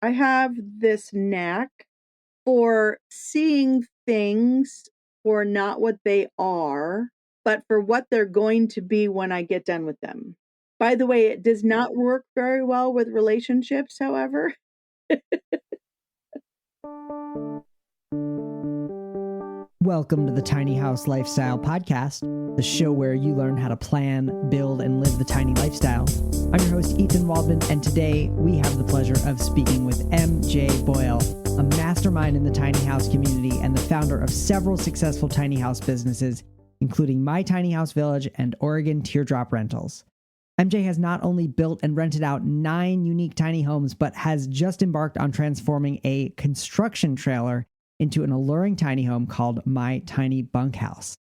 I have this knack for seeing things for not what they are, but for what they're going to be when I get done with them. By the way, it does not work very well with relationships, however. Welcome to the Tiny House Lifestyle Podcast, the show where you learn how to plan, build, and live the tiny lifestyle. I'm your host, Ethan Waldman, and today we have the pleasure of speaking with MJ Boyle, a mastermind in the tiny house community and the founder of several successful tiny house businesses, including My Tiny House Village and Oregon Teardrop Rentals. MJ has not only built and rented out 9 unique tiny homes, but has just embarked on transforming a construction trailer into an alluring tiny home called My Tiny Bunkhouse.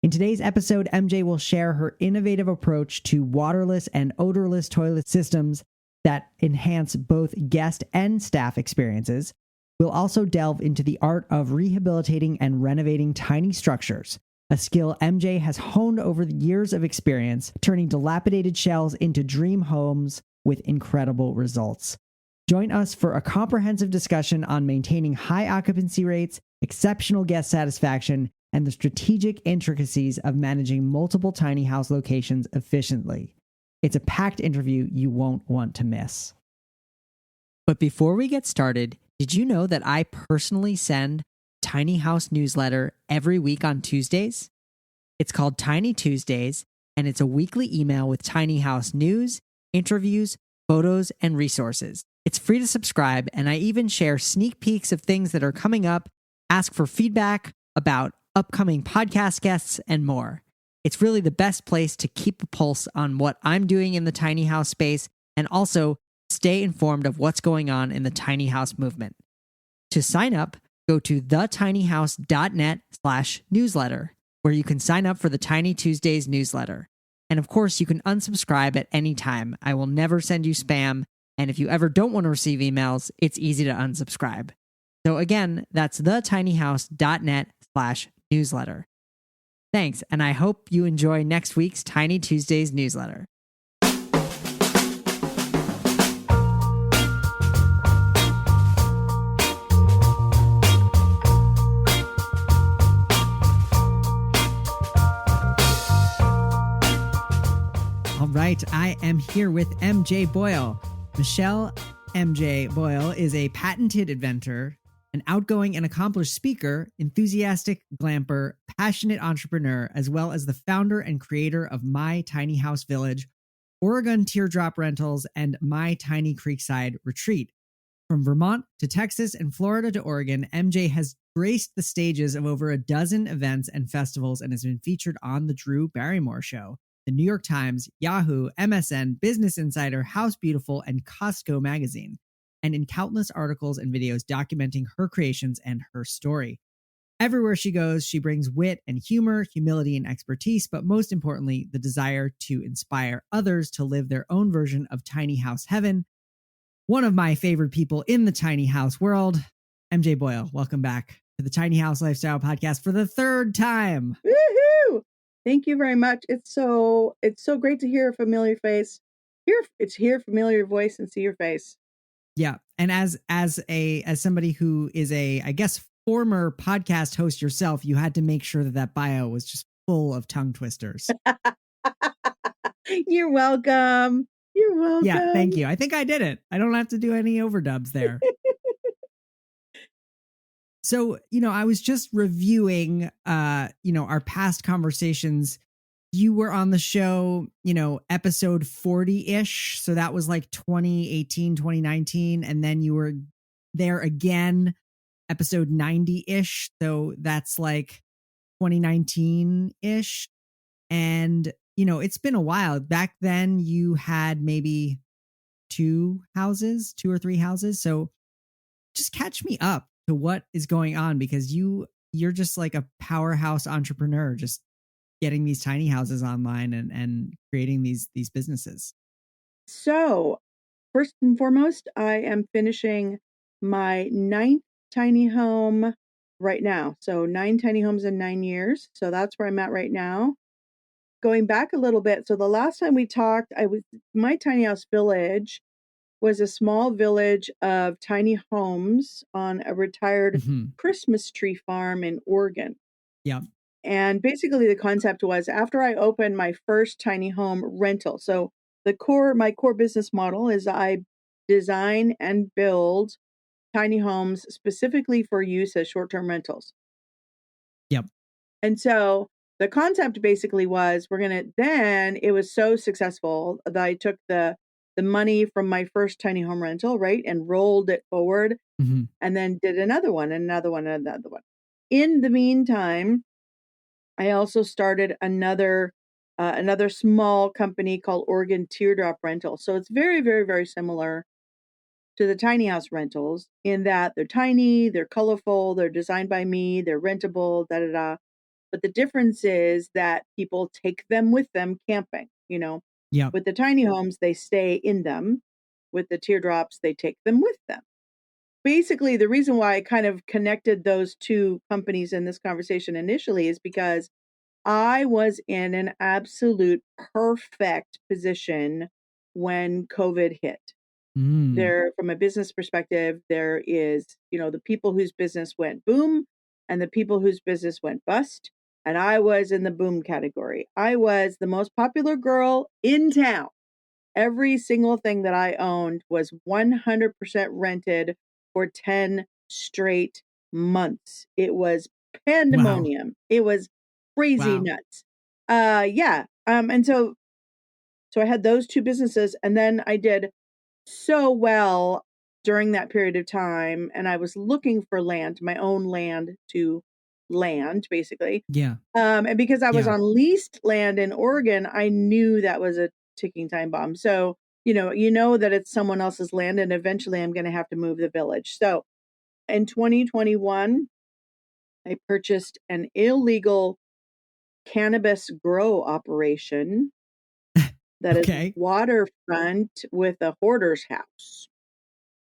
In today's episode, MJ will share her innovative approach to waterless and odorless toilet systems that enhance both guest and staff experiences. We'll also delve into the art of rehabilitating and renovating tiny structures, a skill MJ has honed over the years of experience, turning dilapidated shells into dream homes with incredible results. Join us for a comprehensive discussion on maintaining high occupancy rates, exceptional guest satisfaction, and the strategic intricacies of managing multiple tiny house locations efficiently. It's a packed interview you won't want to miss. But before we get started, did you know that I personally send Tiny House newsletter every week on Tuesdays? It's called Tiny Tuesdays, and it's a weekly email with tiny house news, interviews, photos, and resources. It's free to subscribe, and I even share sneak peeks of things that are coming up, ask for feedback about upcoming podcast guests, and more. It's really the best place to keep a pulse on what I'm doing in the tiny house space and also stay informed of what's going on in the tiny house movement. To sign up, go to thetinyhouse.net/newsletter, where you can sign up for the Tiny Tuesdays newsletter. And of course, you can unsubscribe at any time. I will never send you spam. And if you ever don't want to receive emails, it's easy to unsubscribe. So again, that's thetinyhouse.net/newsletter. Thanks, and I hope you enjoy next week's Tiny Tuesdays newsletter. All right, I am here with MJ Boyle. Michelle MJ Boyle is a patented inventor, an outgoing and accomplished speaker, enthusiastic glamper, passionate entrepreneur, as well as the founder and creator of My Tiny House Village, Oregon Teardrop Rentals, and My Tiny Creekside Retreat. From Vermont to Texas and Florida to Oregon, MJ has graced the stages of over a dozen events and festivals and has been featured on The Drew Barrymore Show, The New York Times, Yahoo, MSN, Business Insider, House Beautiful, and Costco magazine, and in countless articles and videos documenting her creations and her story. Everywhere she goes, she brings wit and humor, humility and expertise, but most importantly, the desire to inspire others to live their own version of tiny house heaven. One of my favorite people in the tiny house world, MJ Boyle. Welcome back to the Tiny House Lifestyle Podcast for the third time. Woohoo! Thank you very much. It's so great to hear a familiar face. Hear familiar voice and see your face. Yeah, and as somebody who is I guess former podcast host yourself, you had to make sure that bio was just full of tongue twisters. You're welcome. You're welcome. Yeah, thank you. I think I did it. I don't have to do any overdubs there. So, I was just reviewing, our past conversations. You were on the show, episode 40-ish. So that was like 2018, 2019. And then you were there again, episode 90-ish. So that's like 2019-ish. And, it's been a while. Back then you had maybe 2 or 3 houses. So just catch me up to what is going on, because you're just like a powerhouse entrepreneur, just getting these tiny houses online and creating these businesses. So first and foremost, I am finishing my 9th tiny home right now. So 9 tiny homes in 9 years. So that's where I'm at right now. Going back a little bit. So the last time we talked, My Tiny House Village was a small village of tiny homes on a retired Christmas tree farm in Oregon. Yeah. And basically the concept was after I opened my first tiny home rental. So my core business model is I design and build tiny homes specifically for use as short-term rentals. Yep. And so the concept basically was it was so successful that I took the money from my first tiny home rental, right, and rolled it forward and then did another one, and another one, and another one. In the meantime, I also started another small company called Oregon Teardrop Rental. So it's very, very, very similar to the tiny house rentals in that they're tiny, they're colorful, they're designed by me, they're rentable, da da da. But the difference is that people take them with them camping, Yeah. With the tiny homes, they stay in them. With the teardrops, they take them with them. Basically, the reason why I kind of connected those two companies in this conversation initially is because I was in an absolute perfect position when COVID hit. There, from a business perspective, there is, the people whose business went boom and the people whose business went bust. And I was in the boom category. I was the most popular girl in town. Every single thing that I owned was 100% rented for 10 straight months. It was pandemonium. Wow. It was crazy nuts. Yeah. And so I had those two businesses, and then I did so well during that period of time, and I was looking for land, my own land to land, basically. Yeah. And because I was on leased land in Oregon, I knew that was a ticking time bomb. So, you know that it's someone else's land, and eventually I'm going to have to move the village. So in 2021, I purchased an illegal cannabis grow operation that is waterfront with a hoarder's house.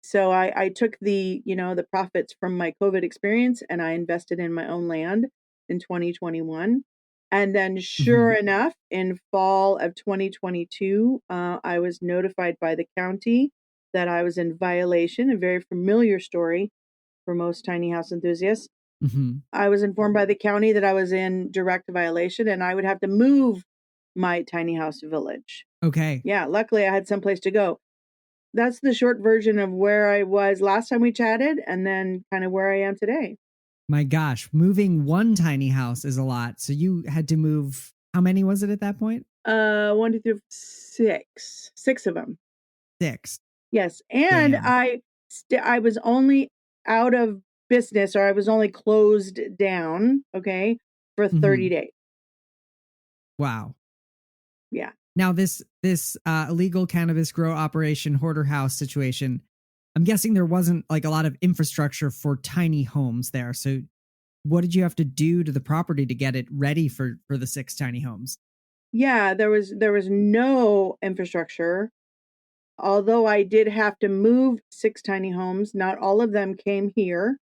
So I took the profits from my COVID experience and I invested in my own land in 2021. And then sure enough, in fall of 2022, I was notified by the county that I was in violation, a very familiar story for most tiny house enthusiasts. I was informed by the county that I was in direct violation and I would have to move my tiny house village. Okay. Yeah, luckily I had someplace to go. That's the short version of where I was last time we chatted and then kind of where I am today. My gosh, moving one tiny house is a lot. So you had to move, how many was it at that point? 1, 2, 3, 6. 6 of them. 6. Yes. And Damn. I was only out of business, or I was only closed down, okay, for 30 days. Wow. Yeah. Now this illegal cannabis grow operation hoarder house situation, I'm guessing there wasn't like a lot of infrastructure for tiny homes there. So what did you have to do to the property to get it ready for the 6 tiny homes? Yeah, there was no infrastructure. Although I did have to move 6 tiny homes, not all of them came here.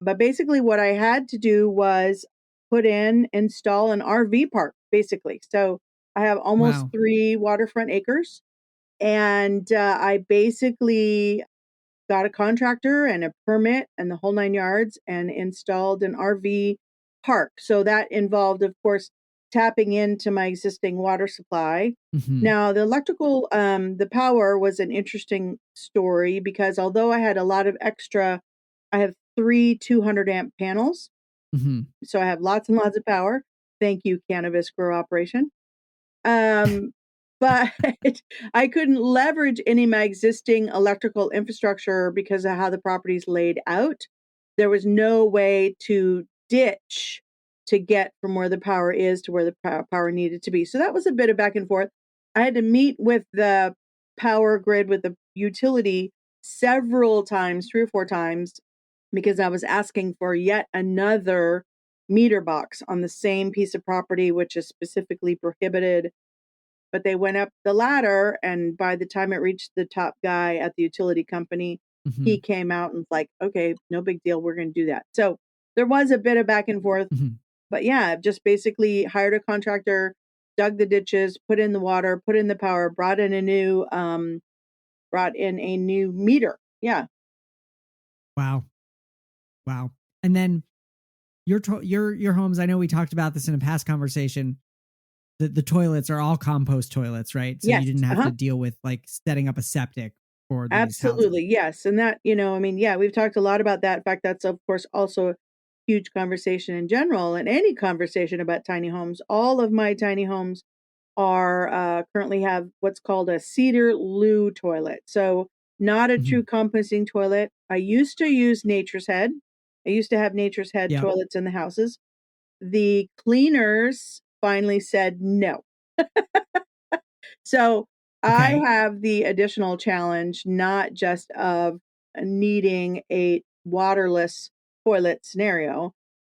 But basically what I had to do was install an RV park, basically. So I have almost 3 waterfront acres. And I basically got a contractor and a permit and the whole 9 yards and installed an RV park. So that involved, of course, tapping into my existing water supply. Now, the electrical, the power was an interesting story because although I had a lot of extra, I have 3 200 amp panels. So I have lots and lots of power. Thank you, cannabis grow operation. But I couldn't leverage any of my existing electrical infrastructure because of how the property's laid out. There was no way to ditch to get from where the power is to where the power needed to be. So that was a bit of back and forth. I had to meet with the power grid, with the utility several times, 3 or 4 times, because I was asking for yet another meter box on the same piece of property, which is specifically prohibited. But they went up the ladder, and by the time it reached the top guy at the utility company, he came out and was like, okay, no big deal. We're going to do that. So there was a bit of back and forth. But yeah, just basically hired a contractor, dug the ditches, put in the water, put in the power, brought in a new brought in a new meter. Yeah. Wow. Wow. And then your homes, I know we talked about this in a past conversation. The toilets are all compost toilets, right? So Yes. you didn't have to deal with like setting up a septic for these houses. Absolutely. Yes. And that, I mean, yeah, we've talked a lot about that. In fact, that's of course also a huge conversation in general, and any conversation about tiny homes. All of my tiny homes are currently have what's called a cedar loo toilet. So not a Mhm. true composting toilet. I used to use Nature's Head. I used to have Nature's Head Yep. toilets in the houses. The cleaners finally said no. So I Okay. have the additional challenge, not just of needing a waterless toilet scenario,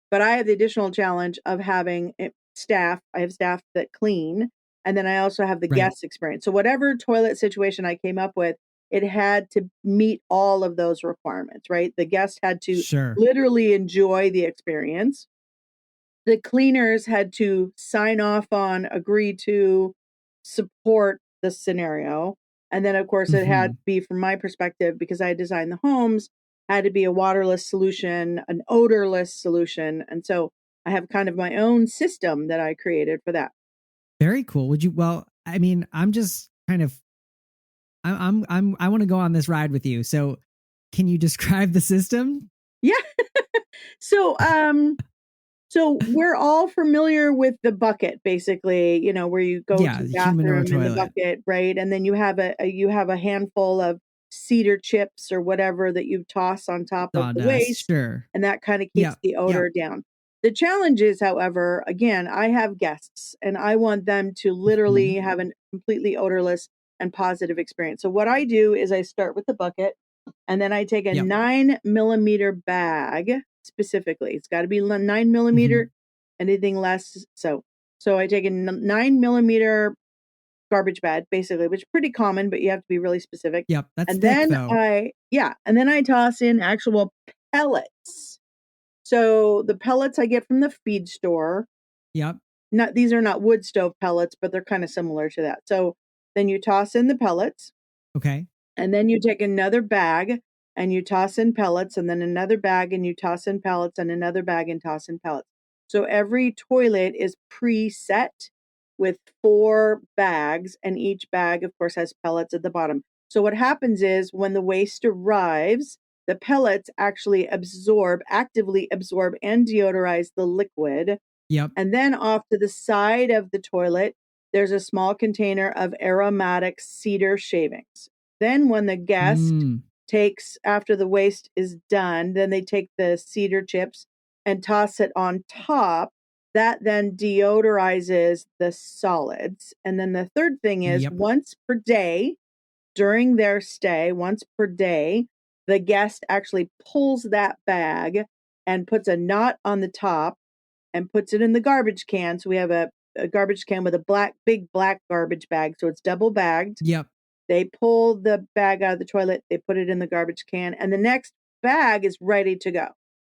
but I have the additional challenge of having staff. I have staff that clean, and then I also have the Right. guest experience. So whatever toilet situation I came up with, it had to meet all of those requirements, right? The guest had to Sure. literally enjoy the experience. The cleaners had to sign off on, agree to, support the scenario. And then, of course, it had to Mhm. be, from my perspective, because I designed the homes, had to be a waterless solution, an odorless solution. And so I have kind of my own system that I created for that. Very cool. Would you, well, I mean, I'm just kind of, I want to go on this ride with you. So can you describe the system? Yeah. So, so we're all familiar with the bucket, basically, where you go to Yeah. the Humanoid bathroom in the toilet. bucket, right? And then you have you have a handful of cedar chips or whatever that you toss on top of the Sawdust. waste, Sure. and that kind of keeps Yep. the Yep. odor down. The challenge is, however, again, I have guests and I want them to literally Mhm. have a completely odorless and positive experience. So what I do is I start with the bucket, and then I take a Yep. 9 millimeter bag specifically. It's got to be 9 millimeter, Mhm. anything less. So I take a 9 millimeter garbage bag, basically, which is pretty common, but you have to be really specific. Yep. That's And thick then though. and then I toss in actual pellets. So the pellets I get from the feed store. Yep. Not These are not wood stove pellets, but they're kind of similar to that. So then you toss in the pellets. Okay. And then you take another bag and you toss in pellets, and then another bag and you toss in pellets, and another bag and toss in pellets. So every toilet is preset with 4 bags, and each bag, of course, has pellets at the bottom. So what happens is when the waste arrives, the pellets actually actively absorb and deodorize the liquid. Yep. And then off to the side of the toilet, there's a small container of aromatic cedar shavings. Then, when the guest Mm. takes, after the waste is done, then they take the cedar chips and toss it on top. That then deodorizes the solids. And then the third thing is Yep. once per day during their stay, once per day, the guest actually pulls that bag and puts a knot on the top and puts it in the garbage can. So we have a garbage can with a big black garbage bag. So it's double bagged. Yep. They pull the bag out of the toilet, they put it in the garbage can, and the next bag is ready to go.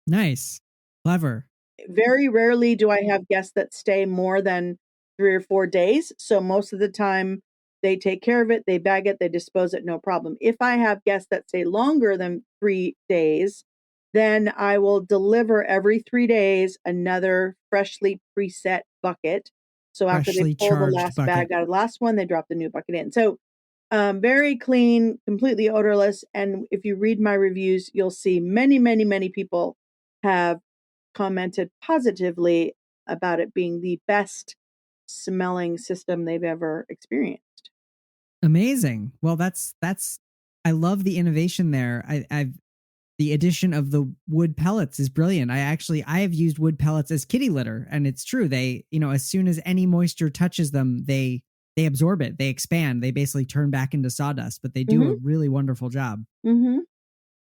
Nice. Clever. Very rarely do I have guests that stay more than 3 or 4 days. So most of the time, they take care of it, they bag it, they dispose it, no problem. If I have guests that stay longer than 3 days, then I will deliver every 3 days another freshly preset bucket. So after they Freshly pull the charged last bag bucket. out of the last one, they drop the new bucket in. So very clean, completely odorless. And if you read my reviews, you'll see many, many, many people have commented positively about it being the best smelling system they've ever experienced. Amazing. Well, I love the innovation there. I've the addition of the wood pellets is brilliant. I have used wood pellets as kitty litter, and it's true. They, as soon as any moisture touches them, they absorb it, they expand, they basically turn back into sawdust, but they do a Mm-hmm. really wonderful job. Mm-hmm.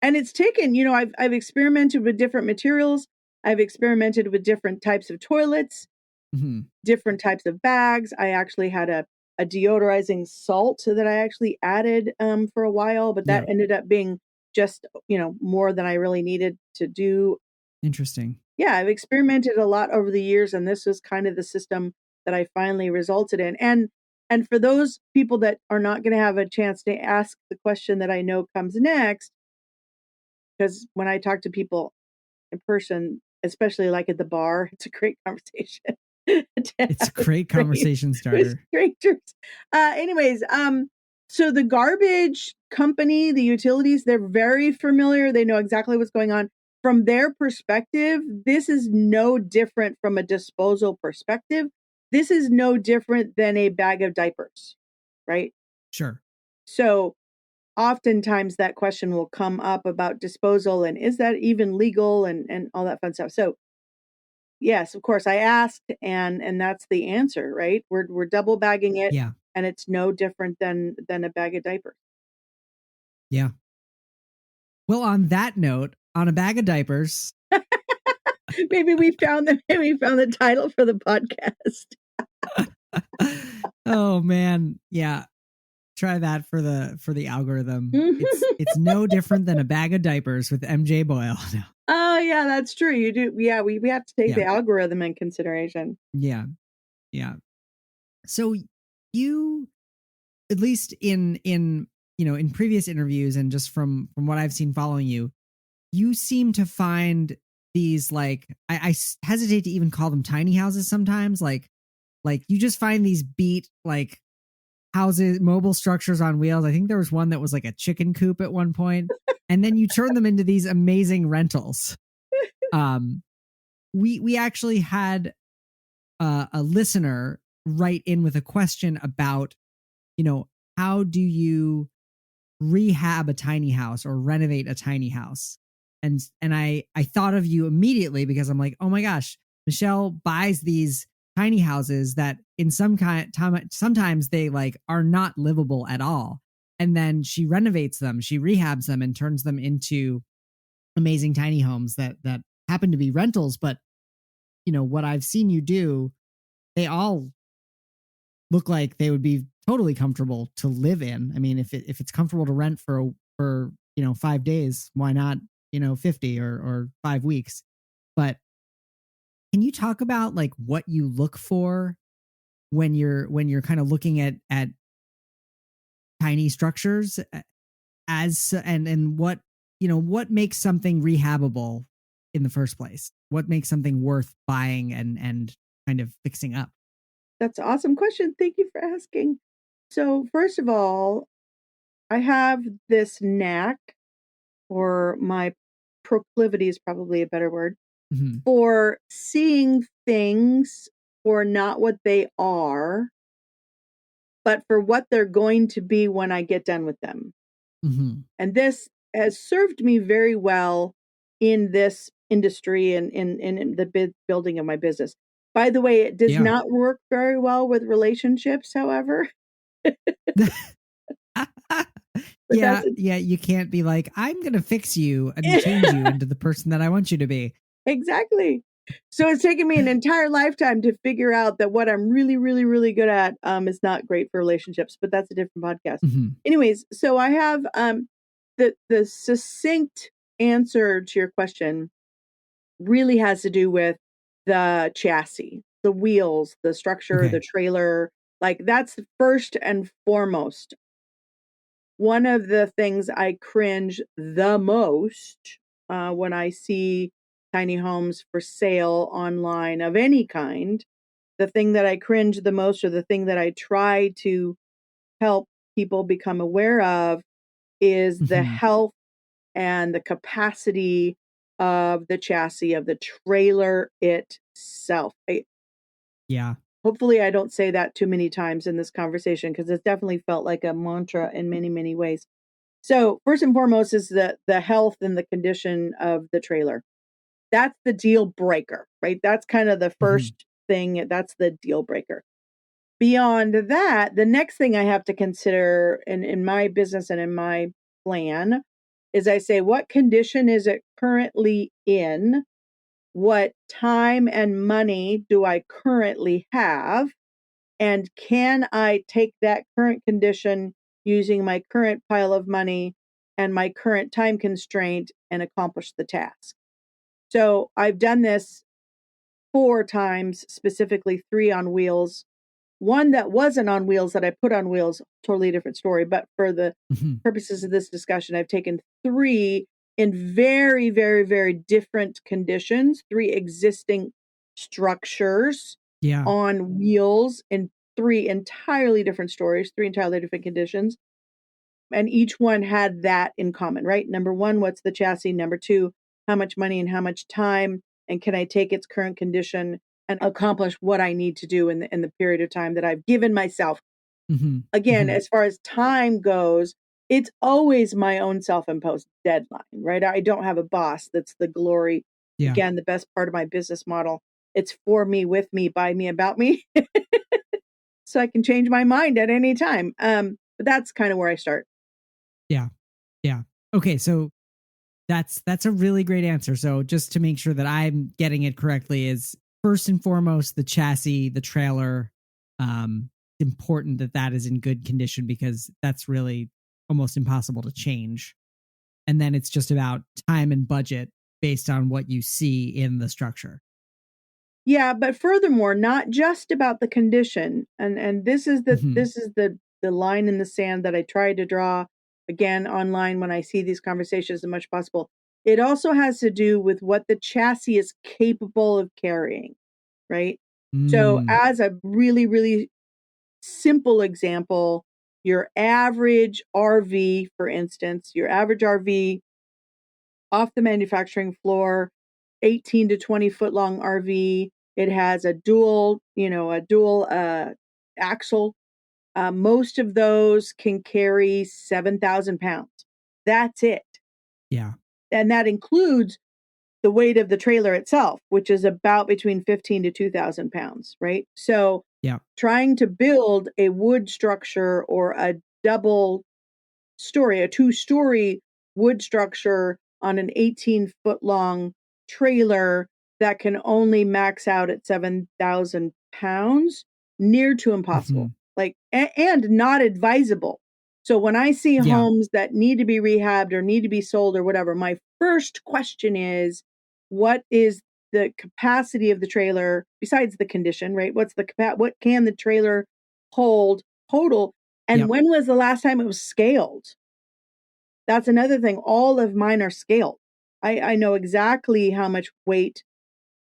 And it's taken, I've experimented with different materials. I've experimented with different types of toilets, Hmm. different types of bags. I actually had a deodorizing salt that I actually added for a while, but that Yep. ended up being just, more than I really needed to do. Interesting. Yeah, I've experimented a lot over the years, and this was kind of the system that I finally resulted in. And And for those people that are not going to have a chance to ask the question that I know comes next, because when I talk to people in person, especially like at the bar, it's a great conversation. It's a great conversation with starter. strangers. Anyways, so the garbage company, the utilities, they're very familiar. They know exactly what's going on. From their perspective, this is no different from a disposal perspective. This is no different than a bag of diapers, right? Sure. So oftentimes that question will come up about disposal and is that even legal and all that fun stuff. So yes, of course I asked and that's the answer, right? We're double bagging it Yeah. and it's no different than a bag of diapers. Yeah. Well, on that note, on a bag of diapers. Maybe we found the title for the podcast. Oh man. Yeah. Try that for the algorithm. It's no different than a bag of diapers with MJ Boyle. Oh yeah, that's true. You do. Yeah, we have to take Yeah. the algorithm in consideration. Yeah. Yeah. So you, at least in in previous interviews and just from what I've seen following you, you seem to find these, like, I hesitate to even call them tiny houses sometimes, like you just find these beat like houses, mobile structures on wheels. I think there was one that was like a chicken coop at one point, and then you turn them into these amazing rentals. We actually had a listener write in with a question about, how do you rehab a tiny house or renovate a tiny house? And I thought of you immediately because I'm like, oh my gosh, Michelle buys these tiny houses that in sometimes they like are not livable at all, and then she renovates them, she rehabs them, and turns them into amazing tiny homes that happen to be rentals. But what I've seen you do, they all look like they would be totally comfortable to live in. I mean, if it's comfortable to rent for 5 days, why not 50 or 5 weeks? But can you talk about like what you look for when you're kind of looking at tiny structures, as and what makes something rehabable in the first place? What makes something worth buying and kind of fixing up? That's an awesome question. Thank you for asking. So first of all, I have this knack, or my proclivity is probably a better word, Mm-hmm. for seeing things for not what they are, but for what they're going to be when I get done with them. Mm-hmm. And this has served me very well in this industry and in the building of my business. By the way, it does Yeah. not work very well with relationships, however. But Yeah, that's yeah, you can't be like, I'm gonna fix you and change you into the person that I want you to be. exactly. So it's taken me an entire lifetime to figure out that what I'm really, really, really good at is not great for relationships, but that's a different podcast. Mm-hmm. Anyways, so I have the succinct answer to your question really has to do with the chassis, the wheels, the structure, the Okay. trailer. Like that's first and foremost. One of the things I cringe the most when I see tiny homes for sale online of any kind, the thing that I cringe the most, or the thing that I try to help people become aware of, is the Mm-hmm. health and the capacity of the chassis of the trailer itself. Yeah. Hopefully, I don't say that too many times in this conversation because it's definitely felt like a mantra in many, many ways. So, first and foremost is the health and the condition of the trailer. That's the deal breaker, right? That's kind of the Mm-hmm. first thing. That's the deal breaker. Beyond that, the next thing I have to consider in my business and in my plan is I say, what condition is it currently in? What time and money do I currently have? And can I take that current condition using my current pile of money and my current time constraint and accomplish the task? So I've done this 4 times, specifically 3 on wheels. one that wasn't on wheels that I put on wheels, totally different story. But for the purposes of this discussion, I've taken 3 in very, very, very different conditions, 3 existing structures on wheels in 3 entirely different stories, 3 entirely different conditions. And each one had that in common, right? Number 1, what's the chassis? Number 2, how much money and how much time? And can I take its current condition and accomplish what I need to do in the period of time that I've given myself? Again, as far as time goes, it's always my own self-imposed deadline, right? I don't have a boss. That's the glory. Yeah. Again, the best part of my business model. It's for me, with me, by me, about me. So I can change my mind at any time. But that's kind of where I start. Yeah. Yeah. Okay. So that's a really great answer. So just to make sure that I'm getting it correctly, is first and foremost the chassis, the trailer. Important that is in good condition, because that's really almost impossible to change. And then it's just about time and budget based on what you see in the structure. Yeah, but furthermore, not just about the condition. And this is the line in the sand that I try to draw again online when I see these conversations as much as possible. It also has to do with what the chassis is capable of carrying, right? So as a really, really simple example, your average RV, for instance, your average RV off the manufacturing floor, 18 to 20 foot long RV. It has a dual axle. Most of those can carry 7,000 pounds. That's it. Yeah. And that includes the weight of the trailer itself, which is about between 15 to 2,000 pounds, right? So trying to build a wood structure or a double story, a 2-story wood structure on an 18-foot long trailer that can only max out at 7,000 pounds, near to impossible, and not advisable. So when I see homes that need to be rehabbed or need to be sold or whatever, my first question is, what is the capacity of the trailer besides the condition, right? What can the trailer hold total? And when was the last time it was scaled? That's another thing. All of mine are scaled. I know exactly how much weight,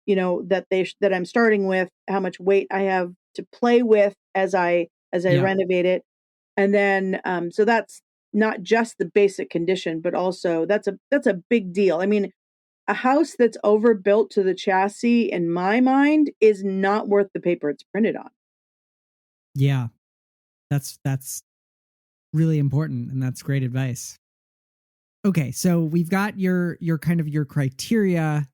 that I'm starting with, how much weight I have to play with as I renovate it. And then, so that's not just the basic condition, but also that's a big deal. I mean, a house that's overbuilt to the chassis, in my mind, is not worth the paper it's printed on. Yeah. That's really important, and that's great advice. Okay, so we've got your kind of your criteria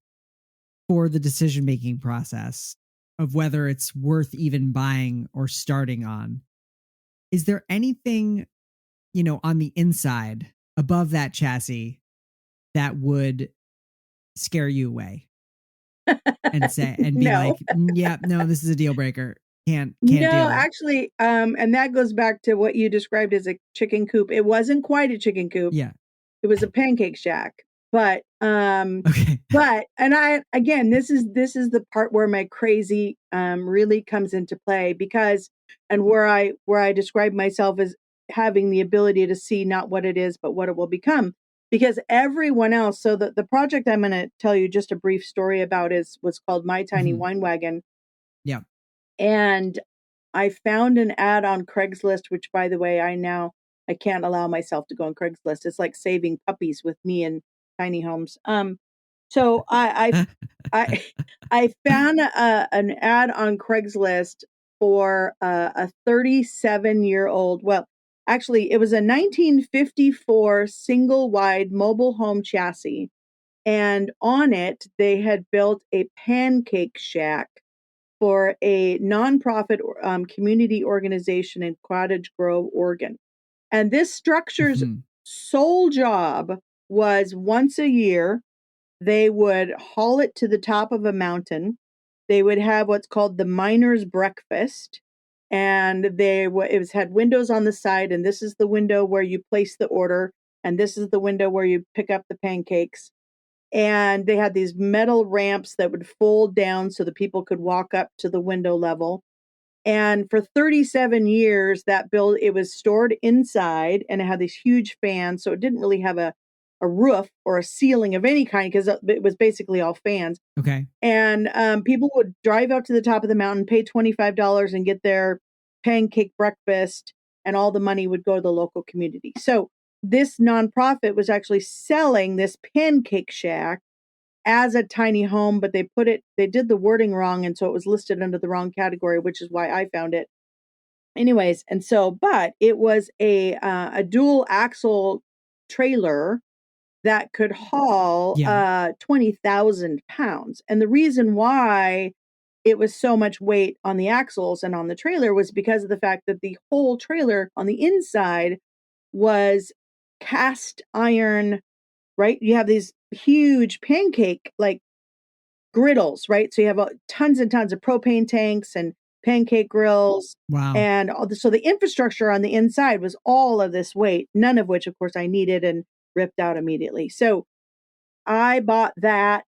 for the decision-making process of whether it's worth even buying or starting on. Is there anything, on the inside above that chassis that would scare you away and be No. like, yeah, no, this is a deal breaker. Can't No, deal. actually, and that goes back to what you described as a chicken coop. It wasn't quite a chicken coop. Yeah. It was a pancake shack. But okay. and this is the part where my crazy really comes into play, because and where I describe myself as having the ability to see not what it is, but what it will become. Because everyone else, so the project I'm going to tell you just a brief story about was called My Tiny Wine Wagon. Yeah. And I found an ad on Craigslist, which, by the way, I can't allow myself to go on Craigslist. It's like saving puppies with me and tiny homes. So I found an ad on Craigslist for a 37-year-old. Well, actually, it was a 1954 single wide mobile home chassis, and on it they had built a pancake shack for a nonprofit community organization in Cottage Grove, Oregon. And this structure's sole job was, once a year, they would haul it to the top of a mountain. They would have what's called the miner's breakfast. And it had windows on the side, and this is the window where you place the order, and this is the window where you pick up the pancakes. And they had these metal ramps that would fold down so the people could walk up to the window level. And for 37 years, it was stored inside, and it had these huge fans. So it didn't really have a roof or a ceiling of any kind, because it was basically all fans. Okay. And people would drive up to the top of the mountain, pay $25 and get their pancake breakfast, and all the money would go to the local community. So this nonprofit was actually selling this pancake shack as a tiny home, but they did the wording wrong. And so it was listed under the wrong category, which is why I found it. Anyways, and so, but it was a dual axle trailer that could haul 20,000 pounds. And the reason why it was so much weight on the axles and on the trailer was because of the fact that the whole trailer on the inside was cast iron, right? You have these huge pancake like griddles, right? So you have tons and tons of propane tanks and pancake grills. Wow. And so the infrastructure on the inside was all of this weight, none of which, of course, I needed and ripped out immediately. So I bought that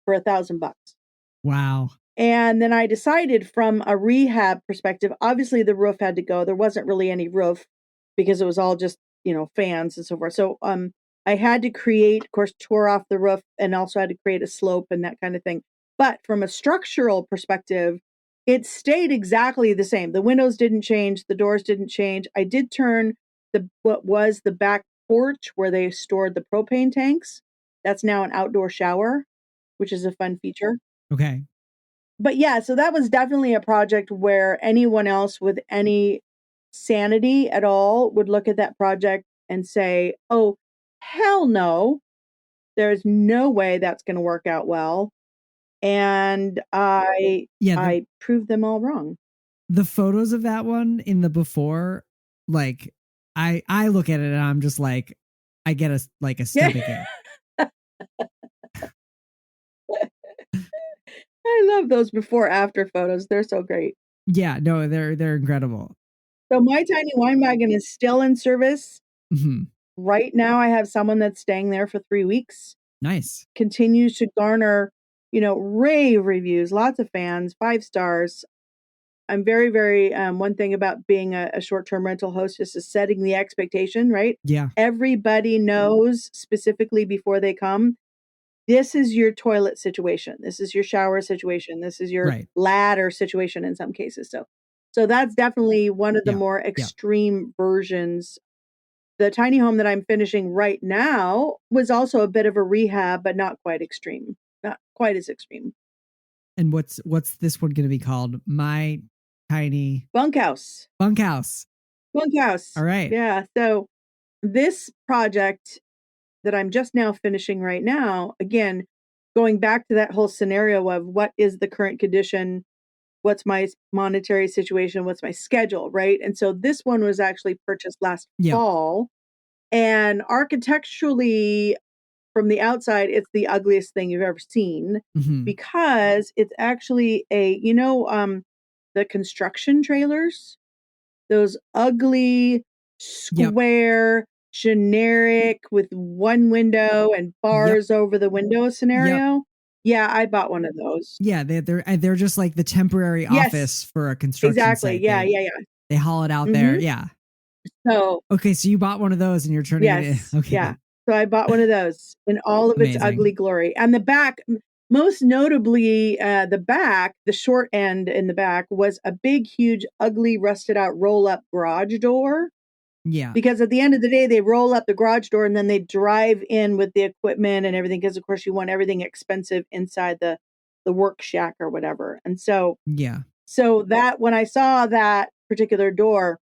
for $1,000. Wow. And then I decided, from a rehab perspective, obviously the roof had to go. There wasn't really any roof because it was all just, fans and so forth. So I had to create, of course, tore off the roof, and also had to create a slope and that kind of thing. But from a structural perspective, it stayed exactly the same. The windows didn't change. The doors didn't change. I did turn what was the back porch where they stored the propane tanks. That's now an outdoor shower, which is a fun feature. Okay. But yeah, so that was definitely a project where anyone else with any sanity at all would look at that project and say, oh, hell no, there's no way that's going to work out well. And I proved them all wrong. The photos of that one in the before, like I look at it and I'm just like, I get a stomach ache. I love those before after photos. They're so great. Yeah, no, they're incredible. So my tiny wine wagon is still in service. Mm-hmm. Right now I have someone that's staying there for 3 weeks. Nice. Continues to garner, rave reviews, lots of fans, 5 stars. I'm very, very, one thing about being a short-term rental hostess is setting the expectation, right? Yeah. Everybody knows specifically before they come, this is your toilet situation. This is your shower situation. This is your ladder situation in some cases. So that's definitely one of the more extreme versions. The tiny home that I'm finishing right now was also a bit of a rehab, but not quite extreme. Not quite as extreme. And what's this one going to be called? My Tiny Bunkhouse. Bunkhouse. Bunkhouse. All right. Yeah. So this project that I'm just now finishing right now, again, going back to that whole scenario of what is the current condition, what's my monetary situation, what's my schedule, right? And so this one was actually purchased last fall, and architecturally, from the outside, it's the ugliest thing you've ever seen, because it's actually the construction trailers, those ugly, square, generic with one window and bars over the window scenario. Yeah, I bought one of those. Yeah, they're just like the temporary office for a construction site. Yeah. They haul it out there. Yeah. So okay, so you bought one of those and you're turning it in. Okay. Yeah. So I bought one of those in all of its ugly glory. And the back, most notably, the short end in the back was a big, huge, ugly, rusted out roll-up garage door. Yeah. Because at the end of the day, they roll up the garage door and then they drive in with the equipment and everything. Because of course you want everything expensive inside the work shack or whatever. And so, so that when I saw that particular door,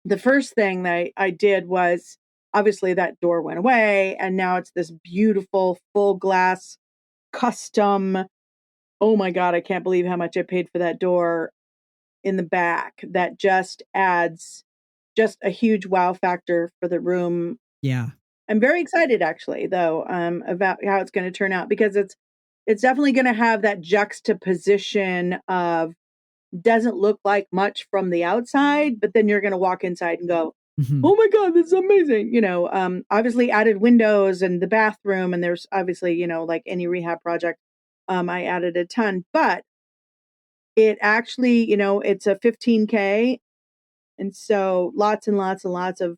the first thing that I did was, obviously that door went away, and now it's this beautiful full glass custom. Oh my God, I can't believe how much I paid for that door in the back. That just adds just a huge wow factor for the room. Yeah. I'm very excited actually though, about how it's going to turn out, because it's definitely going to have that juxtaposition of, doesn't look like much from the outside, but then you're going to walk inside and go, oh my God, this is amazing. Obviously added windows and the bathroom, and there's obviously, like any rehab project, I added a ton, but it actually, it's a 15K. And so lots and lots and lots of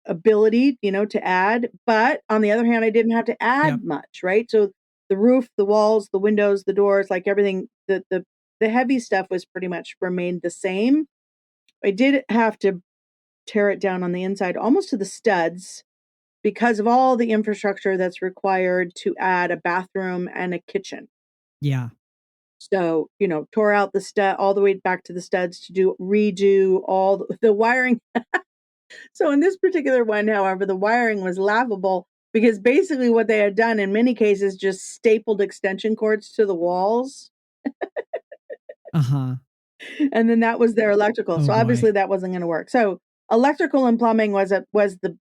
ability, to add. But on the other hand, I didn't have to add much, right? So the roof, the walls, the windows, the doors, like everything, the heavy stuff was pretty much remained the same. I did have to tear it down on the inside almost to the studs because of all the infrastructure that's required to add a bathroom and a kitchen. Yeah. So, tore out the stud all the way back to the studs to redo all the wiring. So in this particular one, however, the wiring was laughable because basically what they had done in many cases just stapled extension cords to the walls. Uh-huh. And then that was their electrical. Oh, so boy. obviously that wasn't going to work. So electrical and plumbing was the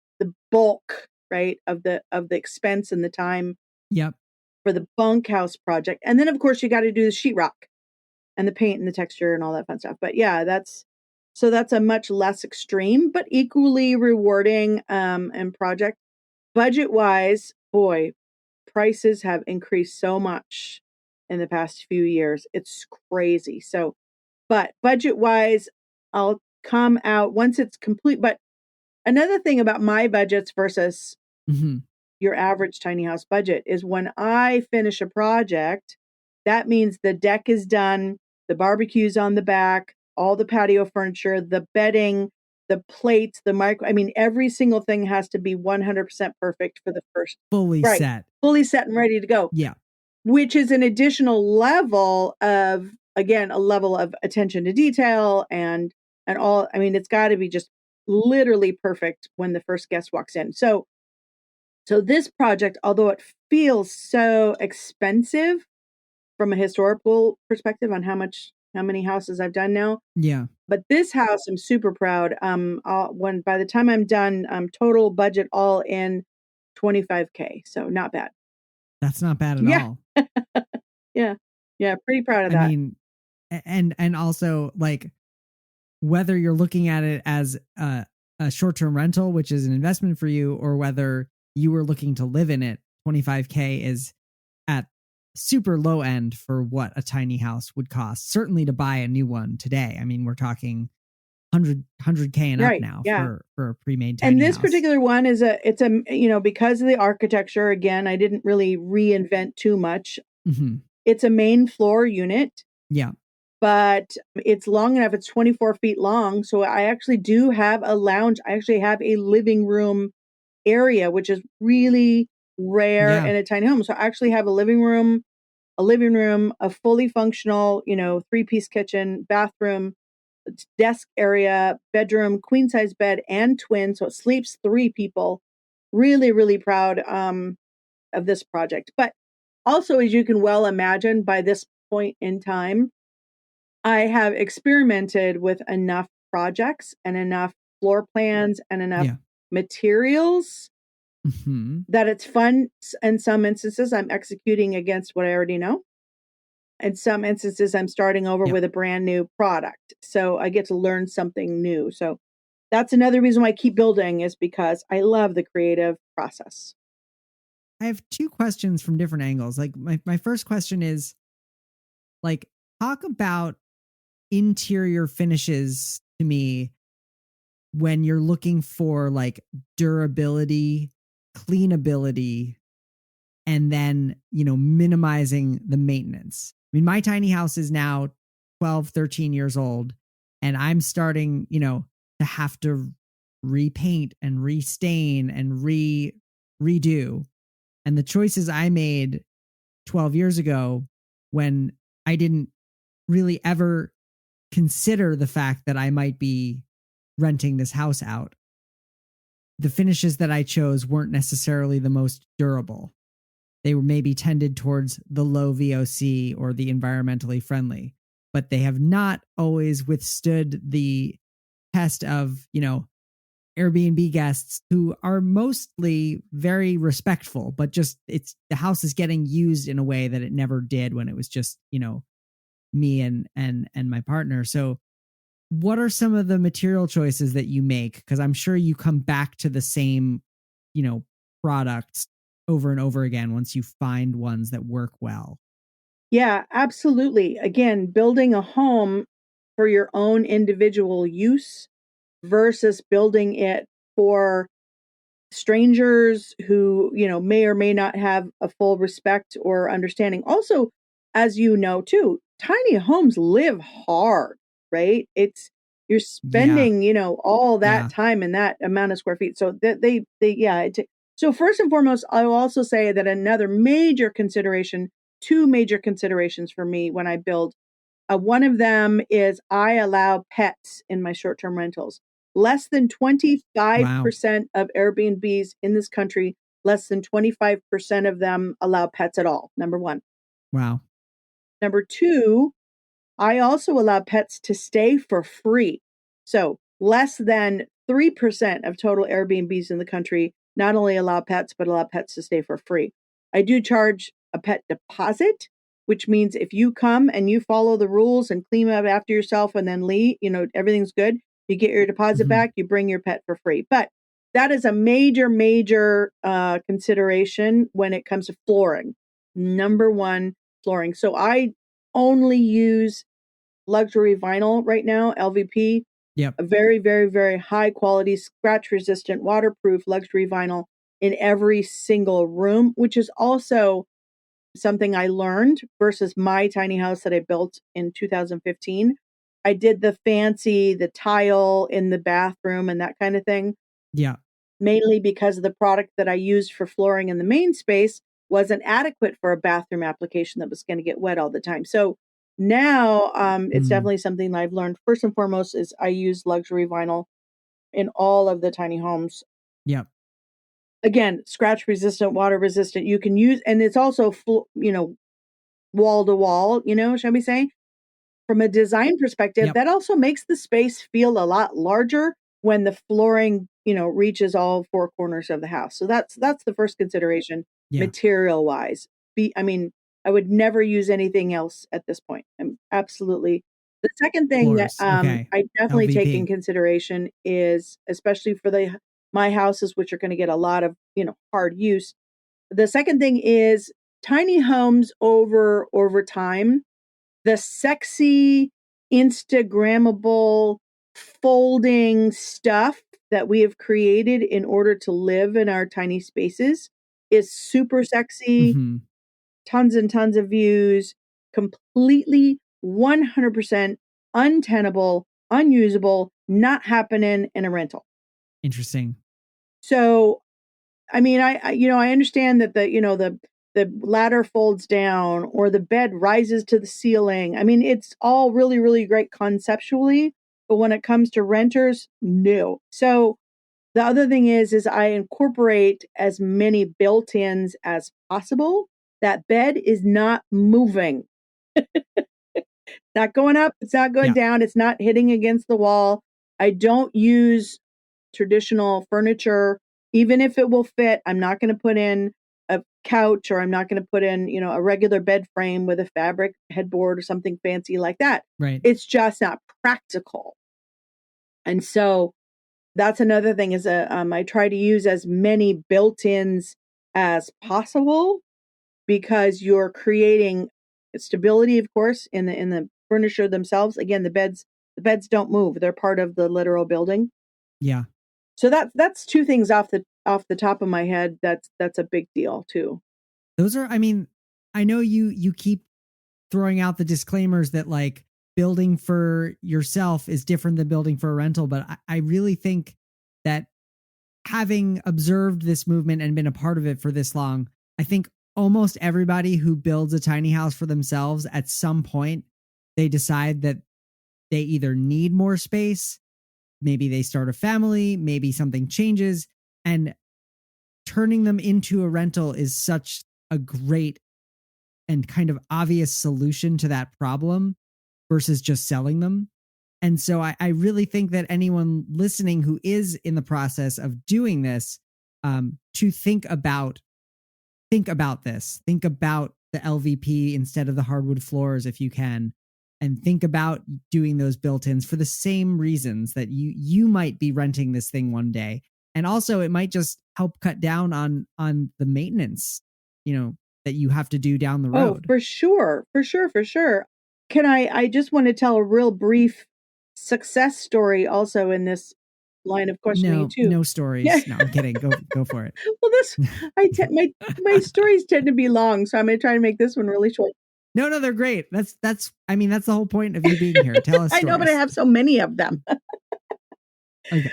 bulk, right, of the expense and the time Yep. for the bunkhouse project. And then of course you got to do the sheetrock and the paint and the texture and all that fun stuff. But yeah, that's a much less extreme but equally rewarding and project. Budget wise, boy, prices have increased so much in the past few years. It's crazy. So, but budget wise, I'll come out once it's complete. But another thing about my budgets versus your average tiny house budget is when I finish a project, that means the deck is done, the barbecue's on the back, all the patio furniture, the bedding, the plates, every single thing has to be 100% perfect for the first. Fully set and ready to go. Yeah. Which is an additional level of, again, a level of attention to detail and all. It's got to be just literally perfect when the first guest walks in. So this project, although it feels so expensive from a historical perspective on how many houses I've done now. Yeah. But this house, I'm super proud. By the time I'm done, total budget all in $25K. So not bad. That's not bad at all. Yeah. Yeah. Pretty proud of that. I mean, and also like whether you're looking at it as a short-term rental, which is an investment for you, or whether you were looking to live in it, $25K is at super low end for what a tiny house would cost. Certainly to buy a new one today. I mean, we're talking 100K and up now for a pre-made tiny house. And this particular one is because of the architecture, again, I didn't really reinvent too much. It's a main floor unit. Yeah. But it's long enough. It's 24 feet long. So I actually do have a lounge. I actually have a living room area, which is really rare in a tiny home. So I actually have a living room, a fully functional, 3-piece kitchen, bathroom, desk area, bedroom, queen size bed, and twin. So it sleeps 3 people. Really, really proud of this project. But also, as you can well imagine, by this point in time, I have experimented with enough projects and enough floor plans and enough materials that it's fun. In some instances, I'm executing against what I already know. In some instances, I'm starting over with a brand new product. So I get to learn something new. So that's another reason why I keep building, is because I love the creative process. I have 2 questions from different angles. Like my first question is, like, talk about interior finishes to me when you're looking for like durability, cleanability, and then, minimizing the maintenance. I mean, my tiny house is now 12, 13 years old, and I'm starting, to have to repaint and restain and redo. And the choices I made 12 years ago, when I didn't really ever consider the fact that I might be renting this house out, the finishes that I chose weren't necessarily the most durable. They were maybe tended towards the low VOC or the environmentally friendly, but they have not always withstood the test of, Airbnb guests who are mostly very respectful, but just the house is getting used in a way that it never did when it was just, me and my partner. So what are some of the material choices that you make? Because I'm sure you come back to the same, products over and over again once you find ones that work well. Yeah, absolutely. Again, building a home for your own individual use versus building it for strangers who, may or may not have a full respect or understanding. Also, as you know too, tiny homes live hard, right? You're Yeah. spending, all that Yeah. time in that amount of square feet. So that they yeah. So first and foremost, I will also say that another major consideration, two major considerations for me when I build, one of them is I allow pets in my short-term rentals. Less than Wow. 25% of Airbnbs in this country, less than 25% of them allow pets at all, number one. Wow. Number two, I also allow pets to stay for free. So less than 3% of total Airbnbs in the country not only allow pets, but allow pets to stay for free. I do charge a pet deposit, which means if you come and you follow the rules and clean up after yourself and then leave, everything's good, you get your deposit Mhm. back, you bring your pet for free. But that is a major, major consideration when it comes to flooring. Number one, flooring. So I only use luxury vinyl right now, LVP, Yep. a very, very, very high quality, scratch resistant, waterproof luxury vinyl in every single room, which is also something I learned versus my tiny house that I built in 2015. I did the tile in the bathroom and that kind of thing, Yeah. mainly because of the product that I used for flooring in the main space wasn't adequate for a bathroom application that was going to get wet all the time. So now it's Mm. definitely something that I've learned. First and foremost is I use luxury vinyl in all of the tiny homes. Yep. Again, scratch resistant, water resistant. You can use, and it's also wall to wall. Shall we say? From a design perspective, Yep. that also makes the space feel a lot larger when the flooring, reaches all four corners of the house. So that's the first consideration, Yeah. material wise. I mean, I would never use anything else at this point. Absolutely. The second thing that Floors. Okay. I definitely take in LVP. consideration is, especially for my houses, which are going to get a lot of hard use. The second thing is tiny homes over time, the sexy, Instagrammable, folding stuff that we have created in order to live in our tiny spaces is super sexy, Mhm. tons and tons of views, completely 100% untenable, unusable, not happening in a rental. Interesting. So I mean, I understand that the ladder folds down or the bed rises to the ceiling. I mean, it's all really, really great conceptually, but when it comes to renters, no. So the other thing is I incorporate as many built-ins as possible. That bed is not moving. Not going up, it's not going Yeah. down, it's not hitting against the wall. I don't use traditional furniture, even if it will fit. I'm not going to put in a couch, or I'm not going to put in, a regular bed frame with a fabric headboard or something fancy like that. Right. It's just not practical. And so that's another thing is I try to use as many built-ins as possible because you're creating stability, of course, in the furniture themselves. Again, the beds don't move; they're part of the literal building. Yeah. So that's two things off the top of my head. That's a big deal too. Those are, I mean, I know you keep throwing out the disclaimers that like building for yourself is different than building for a rental, but I really think that having observed this movement and been a part of it for this long, I think almost everybody who builds a tiny house for themselves at some point, they decide that they either need more space, maybe they start a family, maybe something changes, and turning them into a rental is such a great and kind of obvious solution to that problem versus just selling them. And so I really think that anyone listening who is in the process of doing this, to think about this, think about the LVP instead of the hardwood floors if you can, and think about doing those built-ins for the same reasons that you might be renting this thing one day. And also it might just help cut down on the maintenance, you know, that you have to do down the Oh, road. for sure. Can I just want to tell a real brief success story also in this line of questioning too. No Yeah. stories. No, I'm kidding. Go for it. Well, my stories tend to be long, so I'm going to try to make this one really short. No, they're great. That's the whole point of you being here. Tell us stories. I know, but I have so many of them. Okay.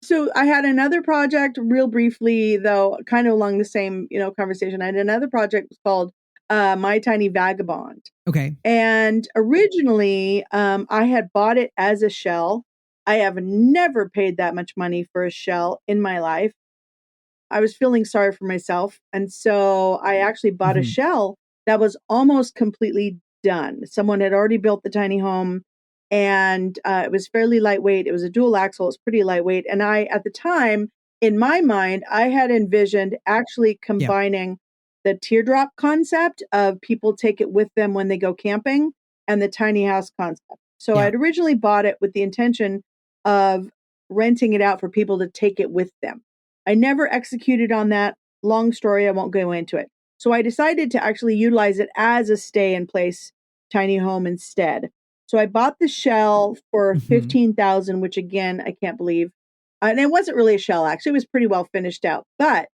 So I had another project, real briefly, though, kind of along the same, conversation. I had another project called My Tiny Vagabond. Okay. And originally, I had bought it as a shell. I have never paid that much money for a shell in my life. I was feeling sorry for myself. And so I actually bought a shell that was almost completely done. Someone had already built the tiny home, and it was fairly lightweight. It was a dual axle. It was pretty lightweight. And at the time, in my mind, I had envisioned actually combining the teardrop concept of people take it with them when they go camping and the tiny house concept. So I'd originally bought it with the intention of renting it out for people to take it with them. I never executed on that. Long story, I won't go into it. So I decided to actually utilize it as a stay in place tiny home instead. So I bought the shell for $15,000, which again, I can't believe. And it wasn't really a shell, actually. It was pretty well finished out. But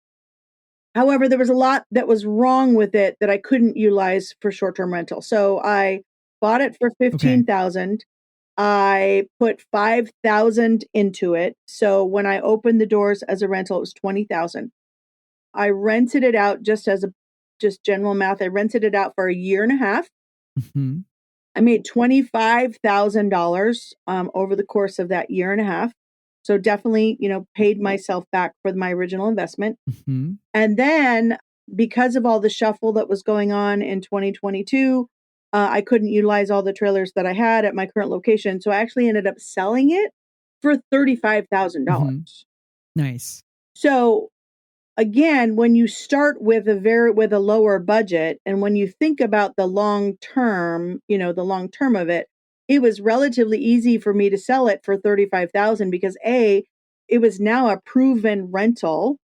however, there was a lot that was wrong with it that I couldn't utilize for short-term rental. So I bought it for $15,000. I put $5,000 into it. So when I opened the doors as a rental, it was $20,000. I rented it out just general math. I rented it out for a year and a half. I made $25,000 over the course of that year and a half. So definitely, paid myself back for my original investment. And then because of all the shuffle that was going on in 2022, I couldn't utilize all the trailers that I had at my current location. So I actually ended up selling it for $35,000. Nice. So again, when you start with a lower budget, and when you think about the long term, the long term of it, it was relatively easy for me to sell it for $35,000 because it was now a proven rental.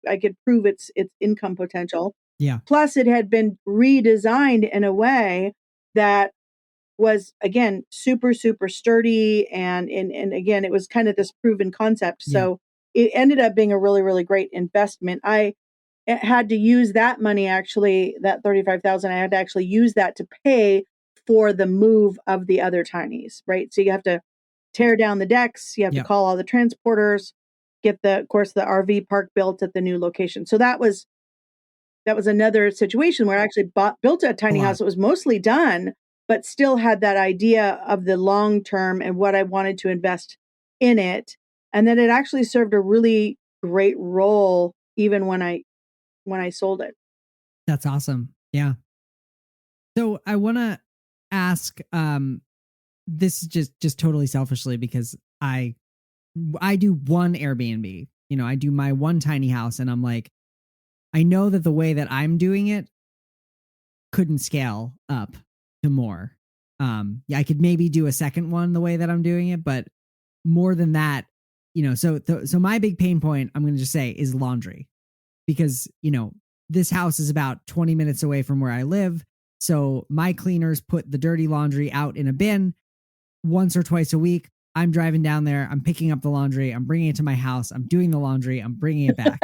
I could prove its income potential. Yeah. Plus, it had been redesigned in a way that was, again, super, super sturdy. And again, it was kind of this proven concept. So it ended up being a really, really great investment. I had to use that money, actually, that $35,000, I had to actually use that to pay for the move of the other tinies, right? So you have to tear down the decks. You have to call all the transporters, get of course, the RV park built at the new location. So that was another situation where I actually built a tiny house that was mostly done, but still had that idea of the long term and what I wanted to invest in it. And then it actually served a really great role even when I sold it. That's awesome. Yeah. So I want to ask, this is just totally selfishly because I do one Airbnb, I do my one tiny house, and I'm like, I know that the way that I'm doing it couldn't scale up to more. I could maybe do a second one the way that I'm doing it, but more than that, so my big pain point, I'm going to just say, is laundry, because, this house is about 20 minutes away from where I live. So my cleaners put the dirty laundry out in a bin once or twice a week. I'm driving down there. I'm picking up the laundry. I'm bringing it to my house. I'm doing the laundry. I'm bringing it back.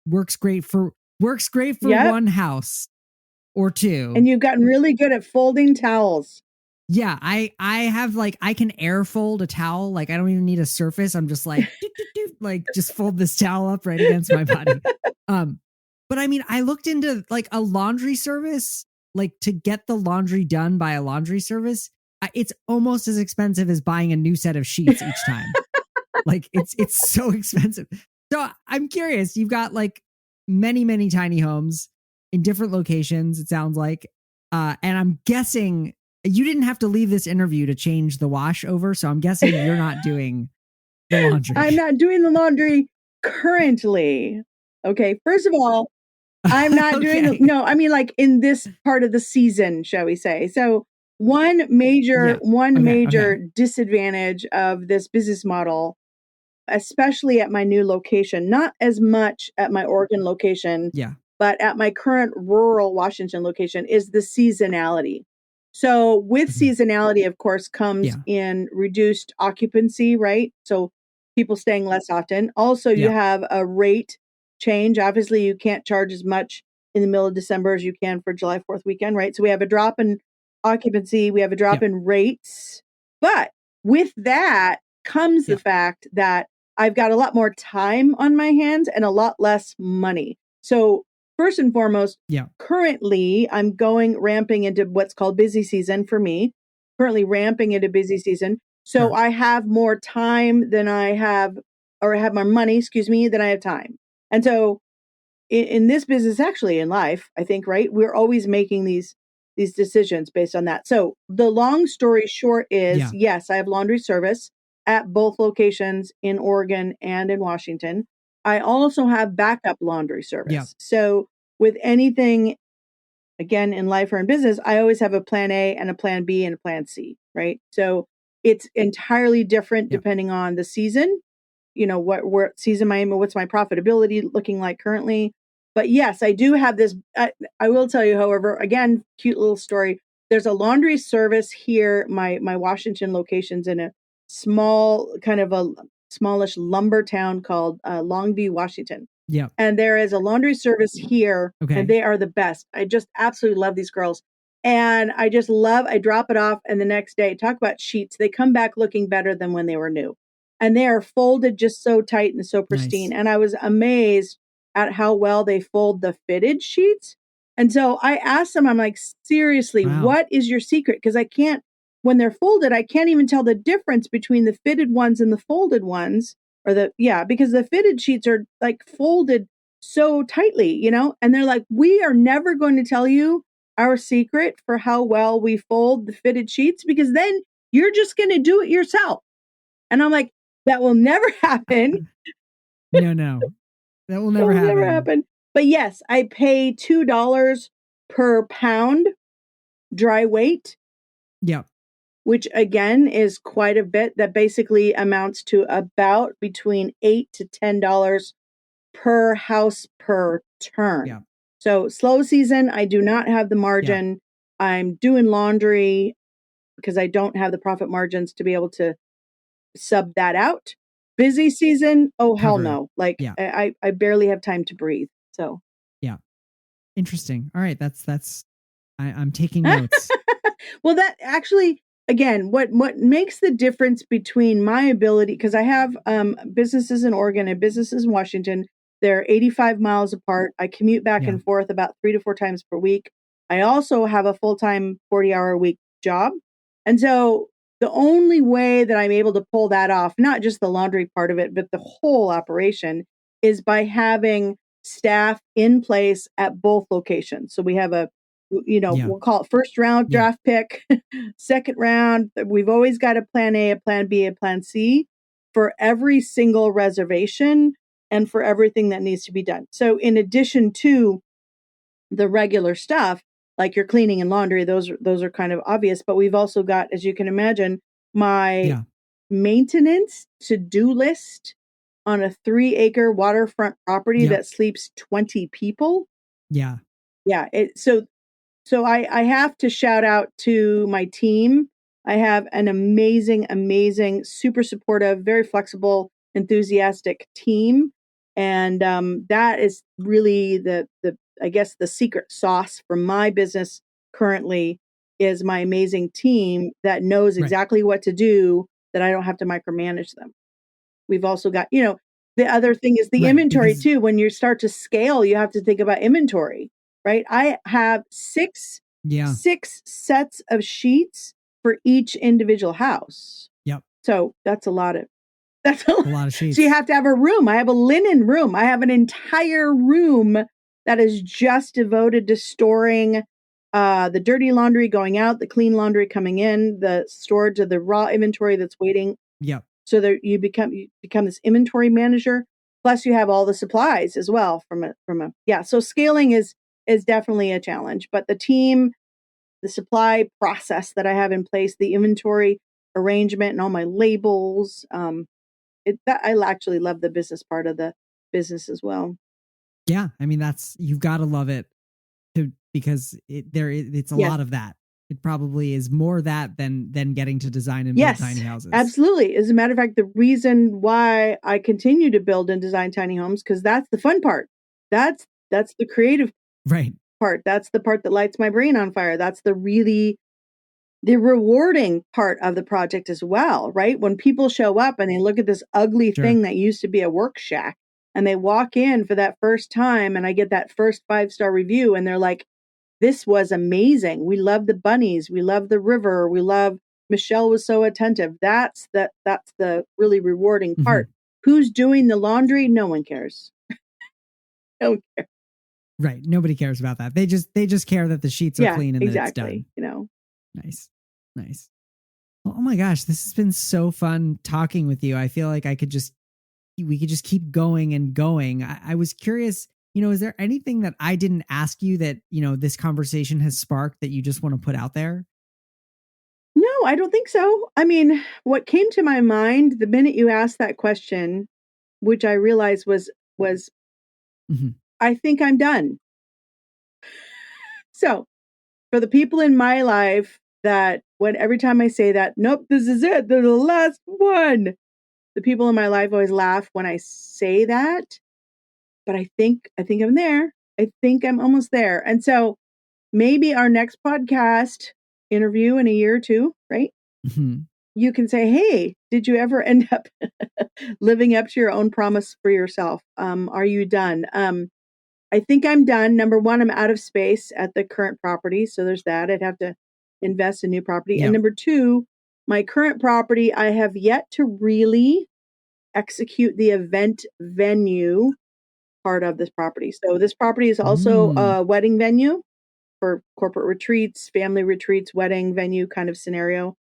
Works great for one house or two. And you've gotten really good at folding towels. Yeah, I have I can air fold a towel. I don't even need a surface. I'm just just fold this towel up right against my body. But I mean, I looked into a laundry service, to get the laundry done by a laundry service. It's almost as expensive as buying a new set of sheets each time. It's so expensive. So I'm curious, you've got many, many tiny homes in different locations, it sounds like. And I'm guessing you didn't have to leave this interview to change the wash over. So I'm guessing you're not doing the laundry. I'm not doing the laundry currently. Okay. First of all, I'm not doing in this part of the season, shall we say. So one major disadvantage of this business model, especially at my new location, not as much at my Oregon location, but at my current rural Washington location is the seasonality. So with seasonality, of course, comes in reduced occupancy, right? So people staying less often. Also, you have a rate change. Obviously, you can't charge as much in the middle of December as you can for July 4th weekend, right? So we have a drop in occupancy, we have a drop in rates. But with that comes the fact that I've got a lot more time on my hands and a lot less money. So first and foremost, currently I'm ramping into what's called busy season for me, currently ramping into busy season. So I have more time than I have, or I have more money, than I have time. And so in this business, actually in life, I think, right, we're always making these decisions based on that. So the long story short is, yes, I have laundry service at both locations in Oregon and in Washington. I also have backup laundry service. So with anything, again, in life or in business, I always have a plan A and a plan B and a plan C, right? So it's entirely different depending on the season, what season I am and what's my profitability looking like currently. But yes, I do have this. I will tell you, however, again, cute little story. There's a laundry service here. My Washington location's in a small, kind of a smallish lumber town called Longview, Washington. Yeah. And there is a laundry service here, and they are the best. I just absolutely love these girls. And I drop it off, and the next day, talk about sheets. They come back looking better than when they were new. And they are folded just so tight and so pristine. Nice. And I was amazed at how well they fold the fitted sheets. And so I asked them, I'm like, seriously, what is your secret? Because when they're folded, I can't even tell the difference between the fitted ones and the folded ones. Because the fitted sheets are like folded so tightly, and they're like, we are never going to tell you our secret for how well we fold the fitted sheets, because then you're just going to do it yourself. And I'm like, that will never happen. No. That will never happen. But yes, I pay $2 per pound dry weight. Yeah. Which again is quite a bit. That basically amounts to about between $8 to $10 per house per turn. Yeah. So slow season, I do not have the margin. I'm doing laundry because I don't have the profit margins to be able to sub that out. Busy season, oh hell no. I barely have time to breathe. So interesting. All right, that's I'm taking notes. Well, that actually, again, what makes the difference between my ability, because I have businesses in Oregon and businesses in Washington, they're 85 miles apart. I commute back and forth about 3 to 4 times per week. I also have a full-time 40-hour-a-week job. And so the only way that I'm able to pull that off, not just the laundry part of it, but the whole operation, is by having staff in place at both locations. So we have we'll call it first round draft pick, second round. We've always got a plan A, a plan B, a plan C for every single reservation and for everything that needs to be done. So in addition to the regular stuff, like your cleaning and laundry, those are kind of obvious, but we've also got, as you can imagine, my maintenance to-do list on a 3-acre waterfront property that sleeps 20 people. Yeah. So I have to shout out to my team. I have an amazing, super supportive, very flexible, enthusiastic team. And that is really the I guess the secret sauce for my business currently is my amazing team that knows exactly what to do, that I don't have to micromanage them. We've also got, the other thing is the inventory too. When you start to scale, you have to think about inventory, right? I have six sets of sheets for each individual house. Yep. So that's a lot of sheets. So you have to have a room. I have a linen room. I have an entire room that is just devoted to storing the dirty laundry going out, the clean laundry coming in, the storage of the raw inventory that's waiting. Yep. So that you become this inventory manager. Plus, you have all the supplies as well from a. So scaling is definitely a challenge, but the team, the supply process that I have in place, the inventory arrangement, and all my labels. I actually love the business part of the business as well. Yeah. I mean, you've got to love it because it's a Yes. lot of that. It probably is more that than getting to design and build Yes, tiny houses. absolutely. As a matter of fact, the reason why I continue to build and design tiny homes, because that's the fun part. That's the creative Right. part. That's the part that lights my brain on fire. That's the rewarding part of the project as well, right? When people show up and they look at this ugly thing that used to be a work shack and they walk in for that first time and I get that first 5-star review and they're like, this was amazing. We love the bunnies. We love the river. We love Michelle was so attentive. That's the really rewarding part. Who's doing the laundry? No one cares. No one cares. Right. Nobody cares about that. They just care that the sheets are clean and that it's done. You know. Nice. Nice. Well, oh my gosh, this has been so fun talking with you. I feel like we could just keep going and going. I was curious, is there anything that I didn't ask you that, this conversation has sparked that you just want to put out there? No, I don't think so. I mean, what came to my mind the minute you asked that question, which I realized was I think I'm done. So, for the people in my life that every time I say that, nope, this is it, they're the last one. The people in my life always laugh when I say that, but I think I'm there. I think I'm almost there. And so maybe our next podcast interview in a year or two, right? You can say, hey, did you ever end up living up to your own promise for yourself? Are you done? I think I'm done. Number one, I'm out of space at the current property. So there's that. I'd have to invest in new property. Yep. And number two, my current property, I have yet to really execute the event venue part of this property. So this property is also a wedding venue for corporate retreats, family retreats, wedding venue kind of scenario.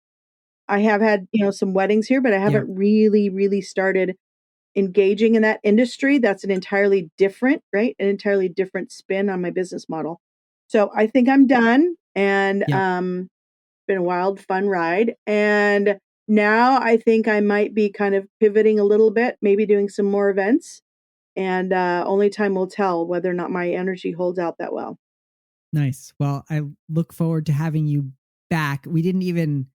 I have had, some weddings here, but I haven't really started engaging in that industry. That's an entirely different, right? An entirely different spin on my business model. So I think I'm done, and been a wild, fun ride. And now I think I might be kind of pivoting a little bit, maybe doing some more events, and only time will tell whether or not my energy holds out that well. Nice. Well, I look forward to having you back. We didn't even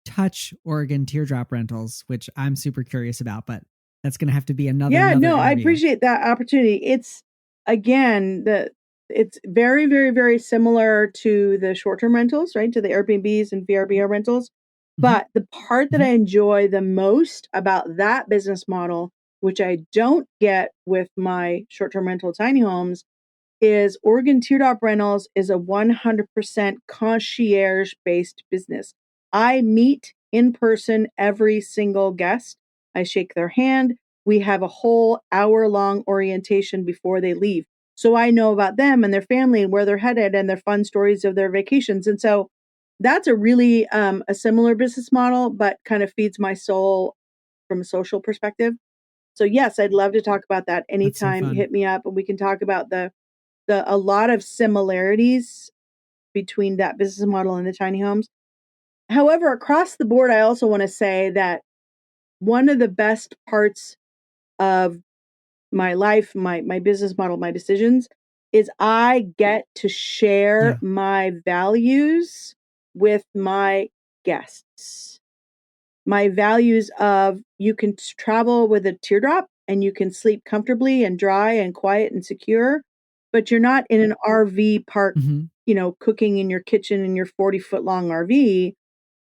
touch Oregon Teardrop rentals, which I'm super curious about, but that's going to have to be another. Yeah, no, interview. I appreciate that opportunity. It's again, it's very, very, very similar to the short-term rentals, right? To the Airbnbs and VRBO rentals. But the part that I enjoy the most about that business model, which I don't get with my short-term rental tiny homes, is Oregon Teardrop Rentals is a 100% concierge-based business. I meet in person every single guest. I shake their hand. We have a whole hour-long orientation before they leave. So I know about them and their family and where they're headed and their fun stories of their vacations. And so that's a really a similar business model, but kind of feeds my soul from a social perspective. So yes, I'd love to talk about that anytime. Hit me up and we can talk about a lot of similarities between that business model and the tiny homes. However, across the board, I also want to say that one of the best parts of my life, my business model, my decisions is I get to share my values with my guests. My values of you can travel with a teardrop and you can sleep comfortably and dry and quiet and secure, but you're not in an RV park, cooking in your kitchen in your 40-foot long RV.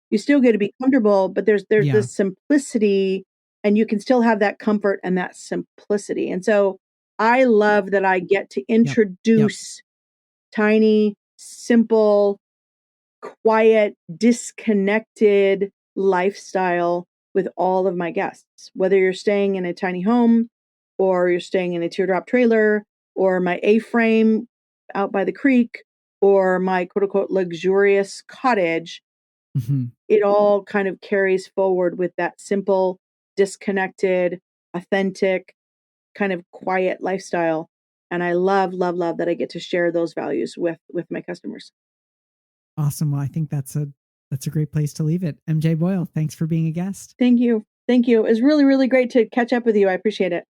You still get to be comfortable, but there's this simplicity and you can still have that comfort and that simplicity. And so I love that I get to introduce tiny, simple, quiet, disconnected lifestyle with all of my guests, whether you're staying in a tiny home or you're staying in a teardrop trailer or my A-frame out by the creek or my quote unquote luxurious cottage. It all kind of carries forward with that simple, disconnected, authentic, kind of quiet lifestyle. And I love that I get to share those values with my customers. Awesome. Well, I think that's a great place to leave it. MJ Boyle, thanks for being a guest. Thank you. It was really, really great to catch up with you. I appreciate it.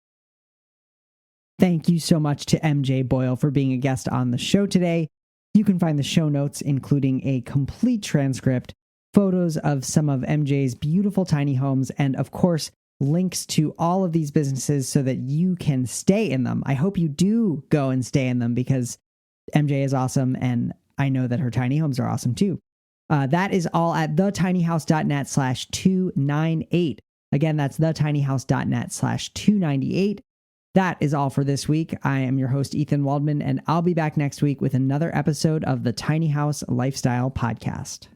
Thank you so much to MJ Boyle for being a guest on the show today. You can find the show notes, including a complete transcript, photos of some of MJ's beautiful tiny homes, and of course, links to all of these businesses so that you can stay in them. I hope you do go and stay in them because MJ is awesome, and I know that her tiny homes are awesome too. That is all at thetinyhouse.net/298. Again, that's thetinyhouse.net/298. That is all for this week. I am your host, Ethan Waldman, and I'll be back next week with another episode of the Tiny House Lifestyle Podcast.